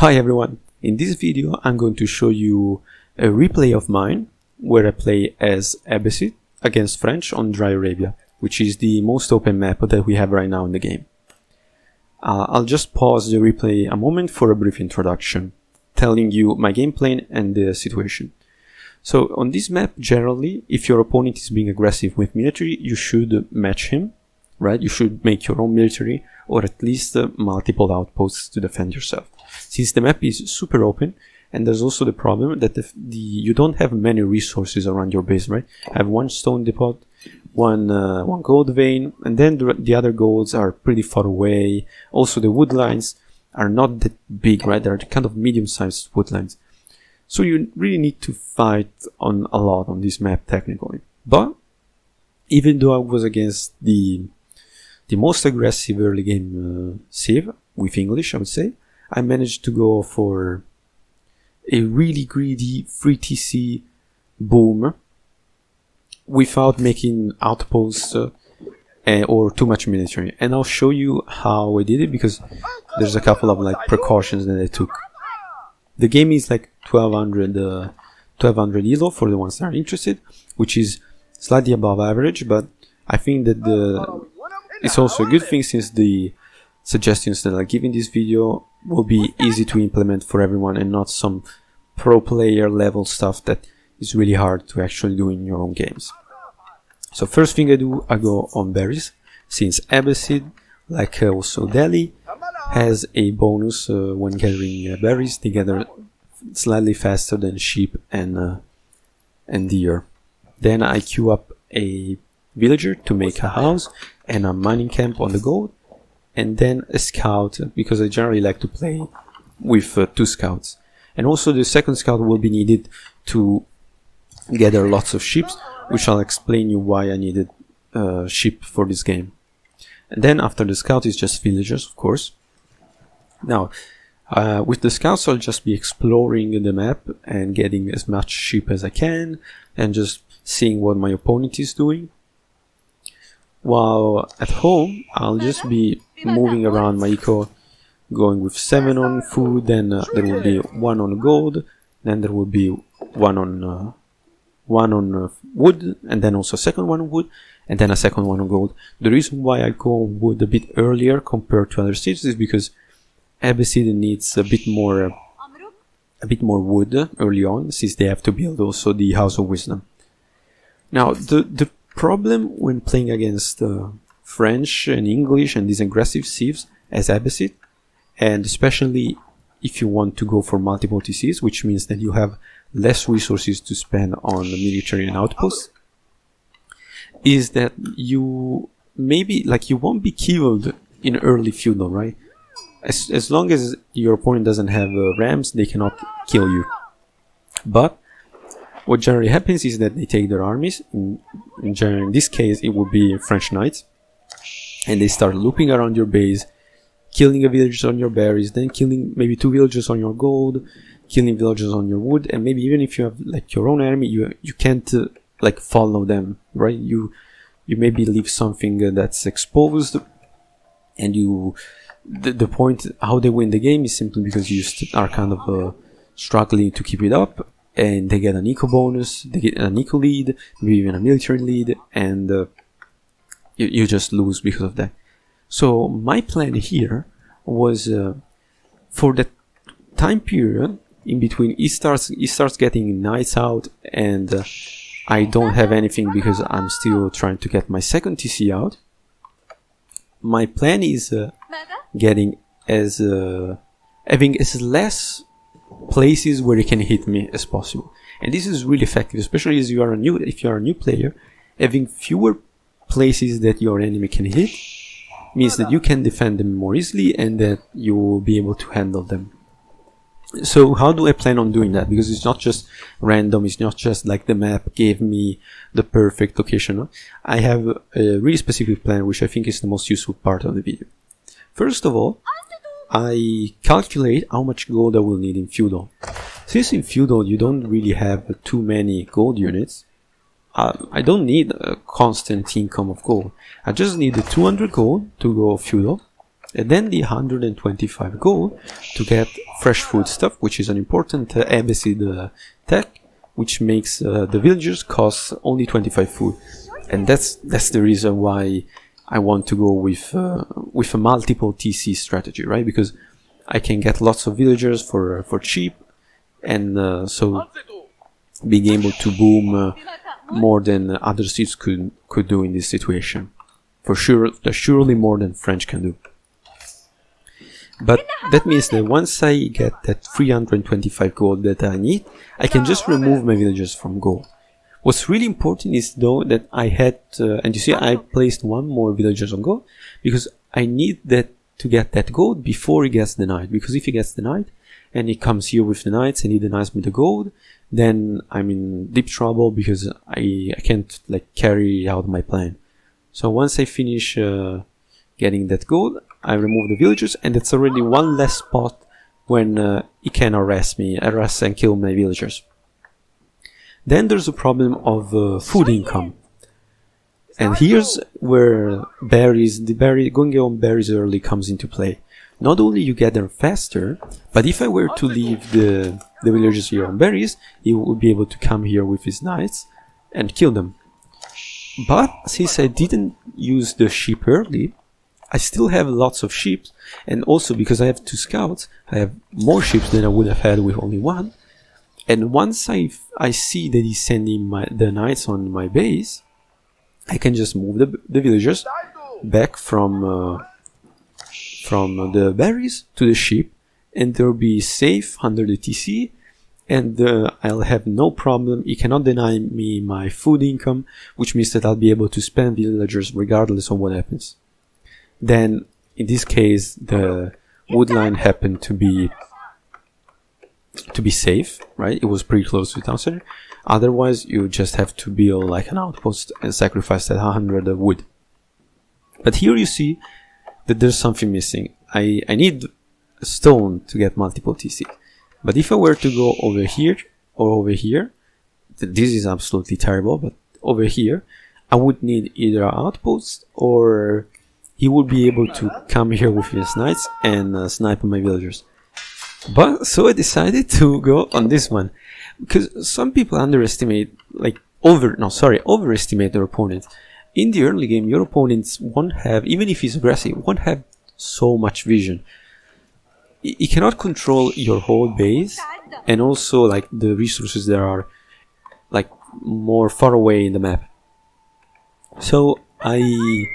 Hi everyone, in this video I'm going to show you a replay of mine where I play as Uppbeat against French on Dry Arabia, which is the most open map that we have right now in the game. I'll just pause the replay a moment for a brief introduction, telling you my game plan and the situation. So on this map, generally, if your opponent is being aggressive with military, you should match him, right? You should make your own military or at least multiple outposts to defend yourself. Since the map is super open, and there's also the problem that you don't have many resources around your base, right? I have one stone depot, one gold vein, and then the other golds are pretty far away. Also, the wood lines are not that big, right? They're kind of medium-sized wood lines. So you really need to fight on a lot on this map technically. But even though I was against the most aggressive early game Civ, with English I would say, I managed to go for a really greedy free TC boom without making outposts or too much military. And I'll show you how I did it, because there's a couple of like precautions that I took. The game is like 1200 elo for the ones that are interested, which is slightly above average, but I think that it's also a good thing, since the suggestions that I give in this video will be easy to implement for everyone and not some pro player level stuff that is really hard to actually do in your own games. So first thing I do, I go on berries, since Uppbeat, like also Delhi, has a bonus when gathering berries. They gather slightly faster than sheep and deer. Then I queue up a villager to make a house and a mining camp on the gold, and then a scout, because I generally like to play with 2 scouts. And also the second scout will be needed to gather lots of sheep, which I'll explain you why I needed sheep for this game. And then after the scout is just villagers, of course. Now, with the scouts I'll just be exploring the map and getting as much sheep as I can, and just seeing what my opponent is doing. While at home, I'll just be moving around my eco, going with 7 on food, then there will be 1 on gold, then there will be 1 on wood, and then also a second 1 on wood, and then a second 1 on gold. The reason why I go on wood a bit earlier compared to other cities is because Uppbeat needs a bit more wood early on, since they have to build also the House of Wisdom. Now, the problem when playing against French and English and these aggressive civs as Uppbeat, and especially if you want to go for multiple TCs, which means that you have less resources to spend on the military and outposts, is that you won't be killed in early feudal, right? As long as your opponent doesn't have rams, they cannot kill you. But what generally happens is that they take their armies, in this case it would be French knights, and they start looping around your base, killing a villager on your berries, then killing maybe 2 villagers on your gold, killing villagers on your wood, and maybe even if you have like your own army, you can't like follow them, right? You maybe leave something that's exposed, and the point how they win the game is simply because you are kind of struggling to keep it up, and they get an eco bonus, they get an eco lead, maybe even a military lead, and you just lose because of that. So my plan here was for that time period in between he starts getting knights out, and I don't have anything because I'm still trying to get my second TC out. My plan is getting having as less places where you can hit me as possible, and this is really effective, especially as if you are a new player. Having fewer places that your enemy can hit means that you can defend them more easily and that you will be able to handle them. So how do I plan on doing that? Because it's not just random, it's not just like the map gave me the perfect location. I have a really specific plan, which I think is the most useful part of the video. First of all, I calculate how much gold I will need in feudal. Since in feudal you don't really have too many gold units, I don't need a constant income of gold. I just need the 200 gold to go feudal, and then the 125 gold to get fresh food stuff, which is an important Abbasid tech, which makes the villagers cost only 25 food. And that's the reason why I want to go with a multiple TC strategy, right? Because I can get lots of villagers for cheap, and so being able to boom more than other cities could do in this situation. For sure, surely more than French can do. But that means that once I get that 325 gold that I need, I can just remove my villagers from gold. What's really important is though that I had, and you see I placed one more villagers on gold, because I need that to get that gold before he gets the knight. Because if he gets the knight, and he comes here with the knights and he denies me the gold, then I'm in deep trouble, because I can't like carry out my plan. So once I finish getting that gold, I remove the villagers, and that's already one less spot when he can arrest and kill my villagers. Then there's a problem of food income, and here's where going on berries early comes into play. Not only you get them faster, but if I were to leave the villagers here on berries, he would be able to come here with his knights and kill them. But since I didn't use the sheep early, I still have lots of sheep, and also because I have 2 scouts, I have more sheep than I would have had with only 1. And once I see that he's sending the knights on my base, I can just move the villagers back from the berries to the sheep, and they'll be safe under the TC, and I'll have no problem. He cannot deny me my food income, which means that I'll be able to spend villagers regardless of what happens. Then, in this case, the wood line happened to be safe, right? It was pretty close to the town center. Otherwise, you just have to build like an outpost and sacrifice that 100 of wood. But here you see that there's something missing. I need a stone to get multiple TC. But if I were to go over here or over here, this is absolutely terrible, but over here, I would need either an outpost, or he would be able to come here with his knights and snipe my villagers. But so I decided to go on this one, because some people overestimate their opponent. In the early game, your opponents won't have, even if he's aggressive, won't have so much vision. He cannot control your whole base, and also like the resources that are like more far away in the map. So I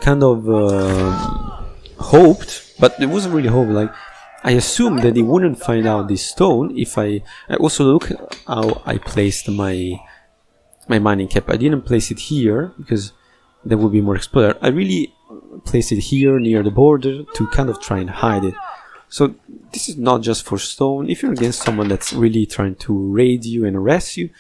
kind of hoped, but it wasn't really hope. Like I assumed that he wouldn't find out this stone if I also look how I placed my mining cap. I didn't place it here because that would be more explored. I really placed it here near the border to kind of try and hide it. So this is not just for stone. If you're against someone that's really trying to raid you and arrest you,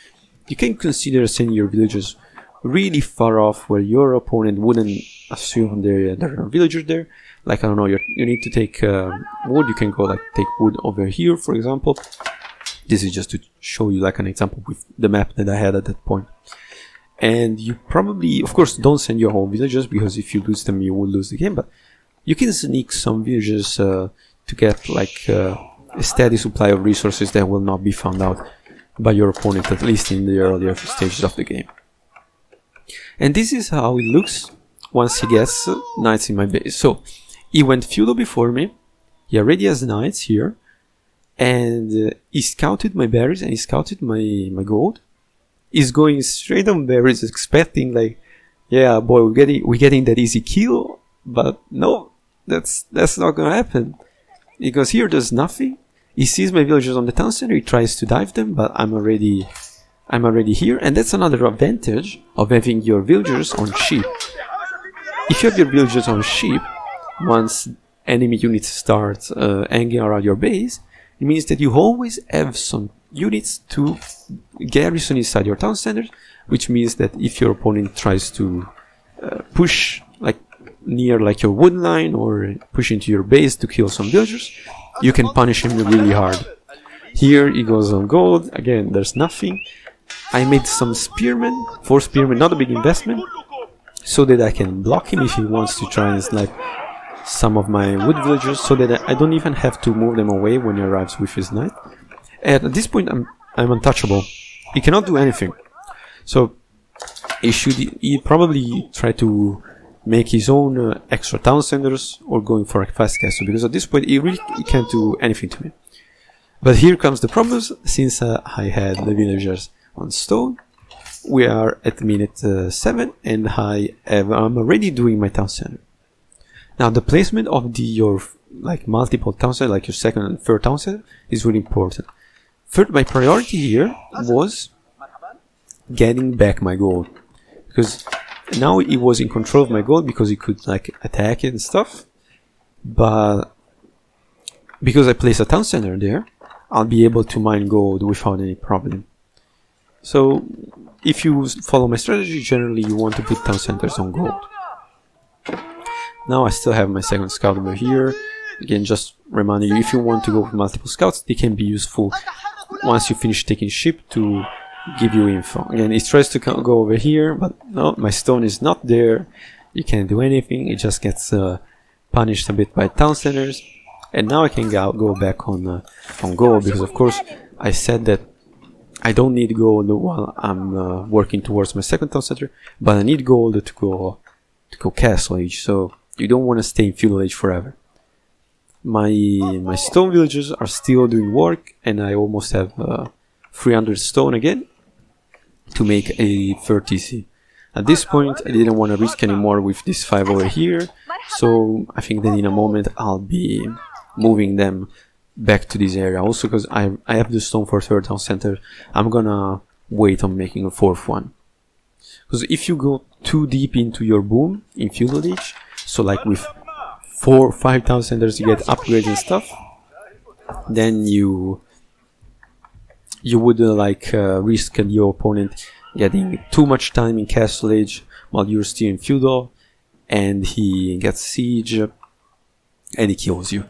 you can consider sending your villagers really far off where your opponent wouldn't assume there are villagers there. Like, I don't know, you need to take wood, you can go like take wood over here, for example. This is just to show you like an example with the map that I had at that point. And you probably, of course, don't send your whole villagers, because if you lose them, you will lose the game. But you can sneak some villagers to get like a steady supply of resources that will not be found out by your opponent, at least in the earlier stages of the game. And this is how it looks once he gets knights in my base. So he went feudal before me, he already has knights here, and he scouted my berries and he scouted my gold. He's going straight on berries, expecting like, yeah, boy, we're getting that easy kill. But no, that's not gonna happen, because here there's nothing. He sees my villagers on the town center, he tries to dive them, but I'm already here, and that's another advantage of having your villagers on sheep. If you have your villagers on sheep, once enemy units start hanging around your base, it means that you always have some units to garrison inside your town center, which means that if your opponent tries to push like near like your wood line or push into your base to kill some villagers, you can punish him really hard. Here he goes on gold, again there's nothing. I made some spearmen, 4 spearmen, not a big investment, so that I can block him if he wants to try and snipe some of my wood villagers so that I don't even have to move them away when he arrives with his knight. And at this point I'm untouchable. He cannot do anything. So he probably try to make his own extra town centers or going for a fast castle, because at this point he can't do anything to me. But here comes the problems. Since I had the villagers on stone, we are at minute 7 and I'm already doing my town center. Now the placement of your like multiple town center, like your second and third town center, is really important. Third, my priority here was getting back my gold, because now he was in control of my gold because he could like attack it and stuff. But because I placed a town center there, I'll be able to mine gold without any problem. So if you follow my strategy, generally you want to put town centers on gold. Now I still have my second scout over here. Again, just reminding you, if you want to go with multiple scouts, they can be useful once you finish taking ship to give you info. Again, it tries to go over here, but no, my stone is not there. You can't do anything. It just gets punished a bit by town centers. And now I can go back on gold, because of course I said that I don't need gold while I'm working towards my second town center, but I need gold to go castle age. So you don't want to stay in feudal age forever. My stone villagers are still doing work, and I almost have 300 stone again to make a 30C. At this point I didn't want to risk anymore with this 5 over here, so I think that in a moment I'll be moving them back to this area. Also because I have the stone for third town center, I'm gonna wait on making a fourth one. Because if you go too deep into your boom in feudal age, so like with 4 or 5 town centers you get upgrades and stuff, then you would risk your opponent getting too much time in castle age while you're still in feudal, and he gets siege and he kills you.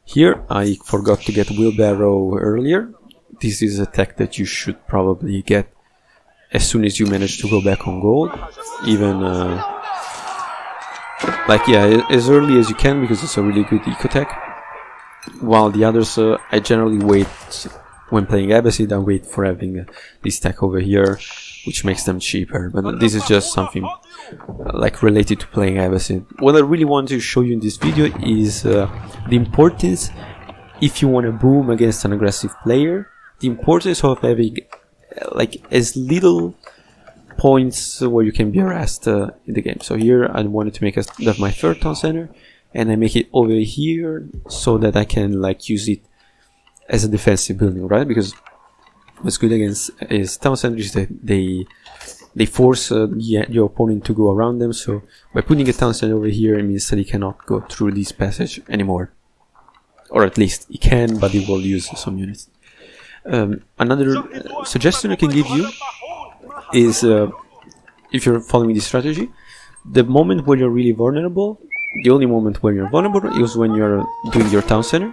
Here I forgot to get wheelbarrow earlier. This is a tech that you should probably get as soon as you manage to go back on gold, even as early as you can, because it's a really good eco tech. While the others, I generally wait. When playing Abbasid, I wait for having this tech over here, which makes them cheaper. But this is just something like related to playing Abbasid. What I really want to show you in this video is the importance, if you want to boom against an aggressive player, the importance of having like as little points where you can be harassed in the game. So here I wanted to make that my third town center, and I make it over here so that I can like use it as a defensive building, right? Because what's good against is town centers is that they force your opponent to go around them. So by putting a town center over here, it means that he cannot go through this passage anymore, or at least he can, but he will use some units. Another suggestion I can give you is, if you're following this strategy, the moment where you're really vulnerable, the only moment where you're vulnerable is when you're doing your town center.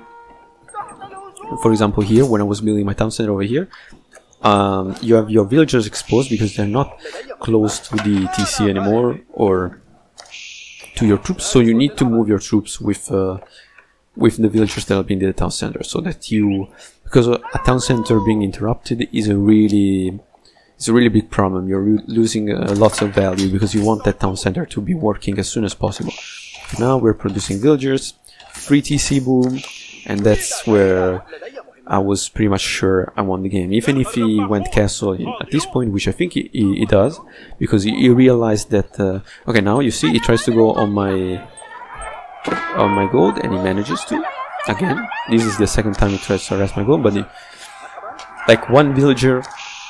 For example, here, when I was building my town center over here, you have your villagers exposed because they're not close to the TC anymore, or to your troops, so you need to move your troops with the villagers that have been in the town center, so that because a town center being interrupted is a really big problem. You're losing lots of value because you want that town center to be working as soon as possible. Now we're producing villagers, 3 TC boom, and that's where I was pretty much sure I won the game. Even if he went castle at this point, which I think he does, because he realized that okay, now you see he tries to go on my gold, and he manages to. Again, this is the second time he tries to harass my gold, but like one villager,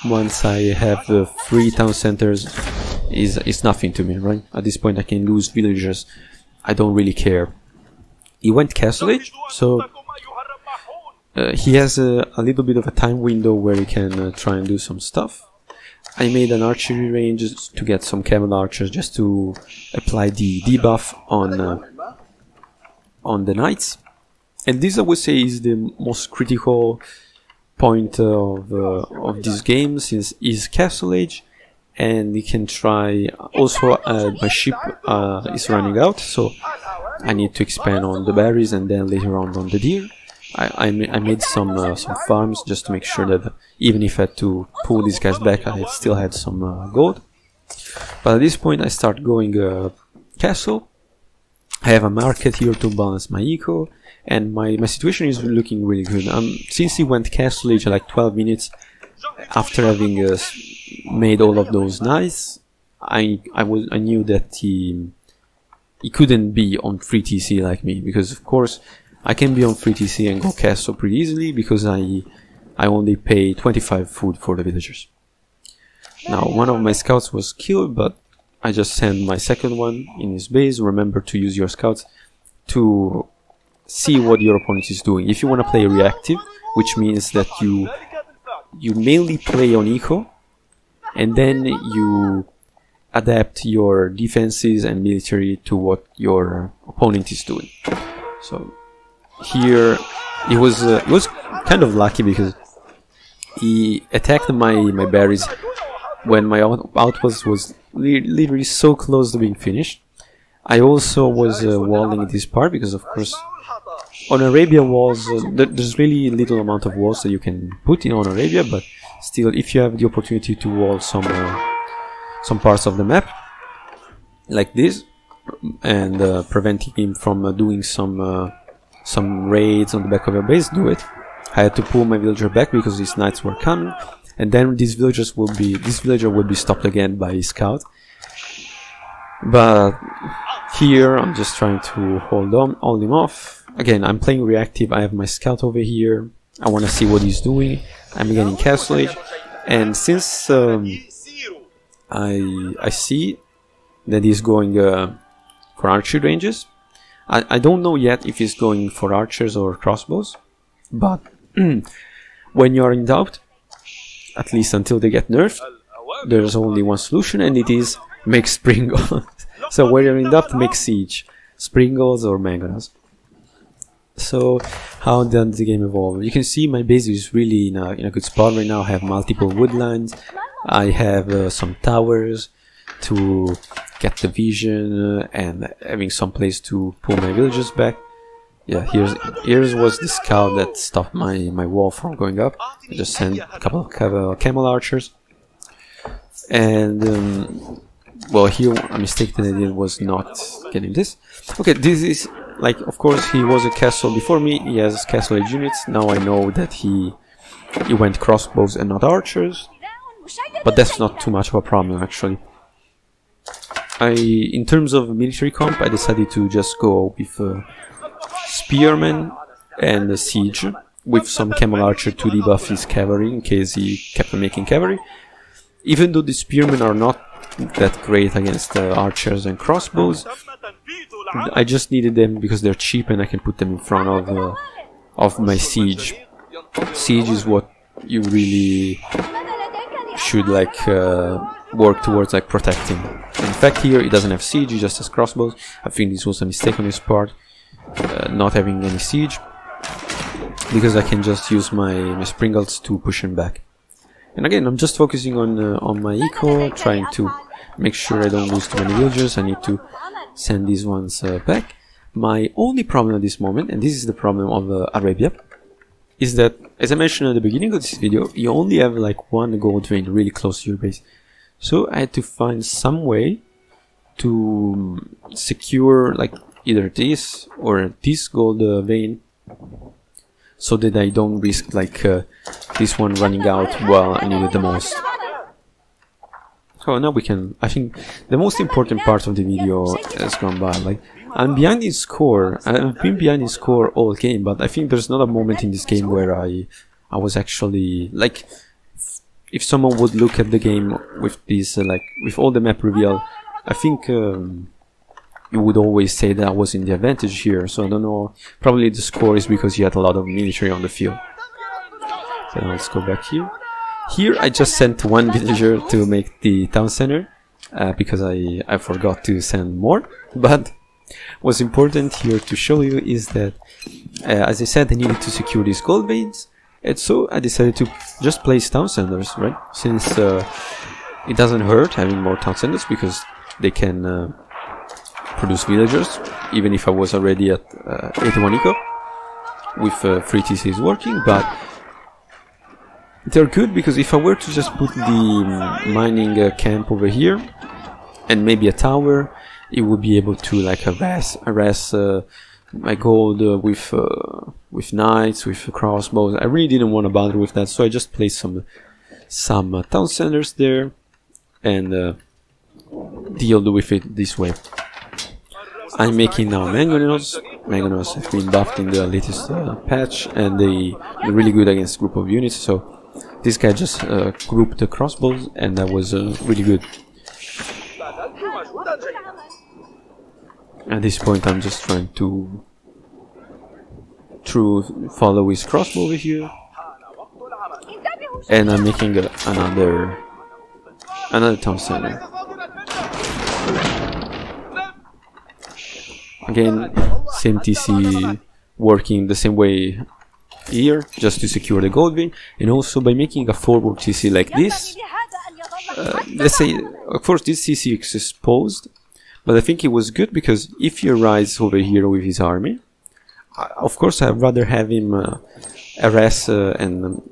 once I have 3 town centers, is nothing to me, right? At this point I can lose villagers, I don't really care. He went castle age, so he has a little bit of a time window where he can try and do some stuff. I made an archery range to get some camel archers, just to apply the debuff on the knights. And this, I would say, is the most critical point of this game, since it's castle age, and you can try. Also, my ship is running out, so I need to expand on the berries and then later on the deer. I made some farms just to make sure that even if I had to pull these guys back, I still had some gold. But at this point I start going castle. I have a market here to balance my eco, and my situation is looking really good. Since he went castle age like 12 minutes after having made all of those knights, I knew that he couldn't be on free TC like me, because of course I can be on free TC and go castle pretty easily because I only pay 25 food for the villagers. Now one of my scouts was killed, but I just sent my second one in his base. Remember to use your scouts to see what your opponent is doing. If you want to play reactive, which means that you mainly play on eco and then you adapt your defenses and military to what your opponent is doing. So here he was kind of lucky because he attacked my berries when my outpost was literally so close to being finished. I also was walling this part because of course on Arabia walls there's really little amount of walls that you can put in on Arabia, but still if you have the opportunity to wall some parts of the map like this and preventing him from doing some raids on the back of your base, do it. I had to pull my villager back because these knights were coming, and then this villager will be stopped again by his scout. But here I'm just trying to hold him off. Again, I'm playing reactive. I have my scout over here. I want to see what he's doing. I'm getting castle age, and since I see that he's going for archery ranges, I don't know yet if he's going for archers or crossbows, but when you're in doubt, at least until they get nerfed, there's only one solution, and it is make springles. So when you're in doubt, make siege, springles or mangonas. So how does the game evolve? You can see my base is really in a good spot right now. I have multiple woodlands. I have some towers to get the vision and having some place to pull my villagers back. Yeah, here's was the scout that stopped my wall from going up. I just sent a couple of camel archers, and well, here a mistake that I did was not getting this. Okay, this is like, of course he was a castle before me. He has castle age units. Now I know that he went crossbows and not archers, but that's not too much of a problem actually. In terms of military comp, I decided to just go with spearmen and a siege with some camel archer to debuff his cavalry in case he kept on making cavalry. Even though the spearmen are not that great against archers and crossbows, I just needed them because they're cheap and I can put them in front of my siege. Siege is what you really should like work towards, like protecting. In fact, here he doesn't have siege, he just has crossbows. I think this was a mistake on his part, not having any siege, because I can just use my springles to push him back. And again, I'm just focusing on my eco, trying to make sure I don't lose too many villagers. I need to send these ones back. My only problem at this moment, and this is the problem of Arabia, is that, as I mentioned at the beginning of this video, you only have like one gold vein really close to your base. So I had to find some way to secure like either this or this gold vein, so that I don't risk like this one running out while I need it the most. So now we can, I think the most important part of the video has gone by. Like, I'm behind in score. I've been behind in score all game, but I think there's not a moment in this game where I was actually like, if someone would look at the game with this like with all the map reveal, I think you would always say that I was in the advantage here. So I don't know, probably the score is because you had a lot of military on the field. So now let's go back here. Here I just sent one villager to make the town center because I forgot to send more. But what's important here to show you is that as I said, I needed to secure these gold veins, and so I decided to just place town centers, right? Since it doesn't hurt having more town centers because they can produce villagers, even if I was already at 81 eco with 3 TCs working, but they're good because if I were to just put the mining camp over here and maybe a tower, it would be able to like harass my gold with knights, with crossbows. I really didn't want to bother with that, so I just placed some town centers there and dealt with it this way. I'm making now mangonels. Mangonels have been buffed in the latest patch, and they're really good against group of units. So this guy just grouped the crossbows, and that was really good. At this point, I'm just trying to follow his crossbow over here, and I'm making another town center. Again, same TC working the same way here, just to secure the gold vein, and also by making a forward TC like this. Let's say, of course, this TC is exposed, but I think it was good because if he arrives over here with his army, of course I'd rather have him harass and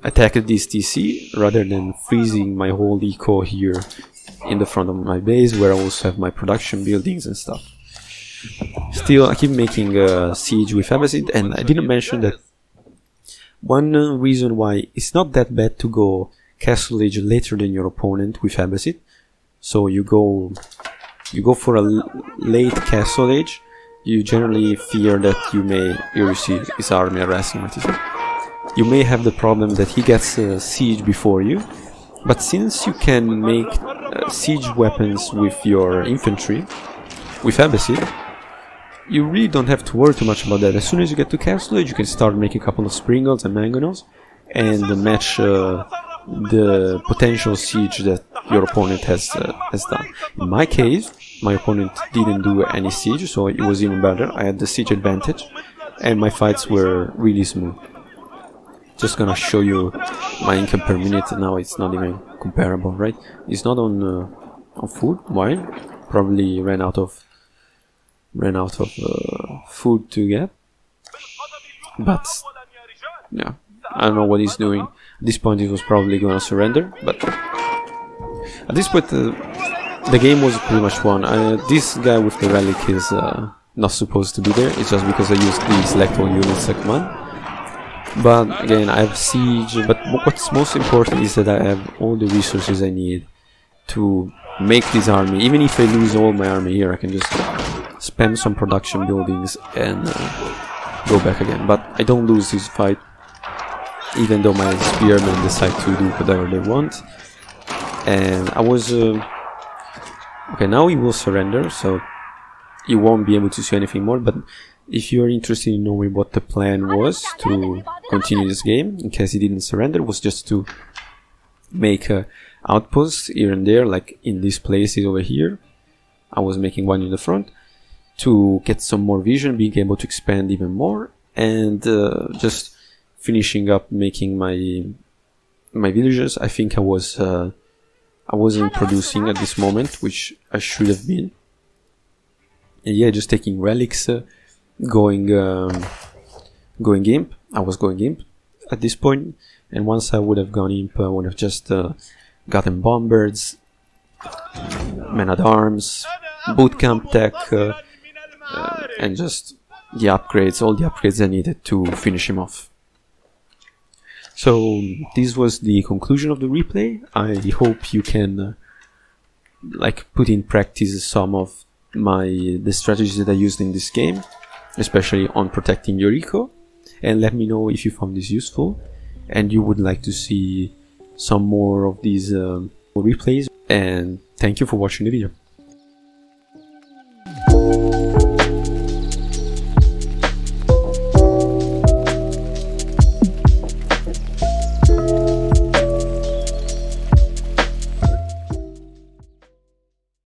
attack this TC rather than freezing my whole eco here in the front of my base, where I also have my production buildings and stuff. Still, I keep making siege with Abbasid, and I didn't mention that one reason why it's not that bad to go Castle Age later than your opponent with Abbasid. So you go for a late Castle Age. You generally fear that you may receive his army harassing. You may have the problem that he gets siege before you, but since you can make siege weapons with your infantry with Abbasid, you really don't have to worry too much about that. As soon as you get to Castle Age, you can start making a couple of Springles and Mangonels and match the potential siege that your opponent has done. In my case, my opponent didn't do any siege, so it was even better. I had the siege advantage, and my fights were really smooth. Just gonna show you my income per minute. Now it's not even comparable, right? It's not on food. Why? Probably ran out of food to get. But yeah, I don't know what he's doing. At this point, he was probably gonna surrender. But at this point, the game was pretty much won. This guy with the relic is not supposed to be there. It's just because I used the select all units command. But again, I have siege. But what's most important is that I have all the resources I need to make this army. Even if I lose all my army here, I can just spam some production buildings and go back again. But I don't lose this fight, even though my spearmen decide to do whatever they want. And I was okay, now he will surrender, so you won't be able to see anything more. But if you're interested in knowing what the plan was to continue this game, in case he didn't surrender, was just to make outposts here and there, like in these places over here. I was making one in the front to get some more vision, being able to expand even more, and just finishing up making my villages. I think I wasn't producing at this moment, which I should have been. And yeah, just taking relics, going imp. I was going imp at this point, and once I would have gone imp, I would have just gotten bombers, men at arms, bootcamp tech, and just the upgrades, all the upgrades I needed to finish him off. So this was the conclusion of the replay. I hope you can like put in practice some of the strategies that I used in this game, especially on protecting your eco, and let me know if you found this useful and you would like to see some more of these replays. And thank you for watching the video.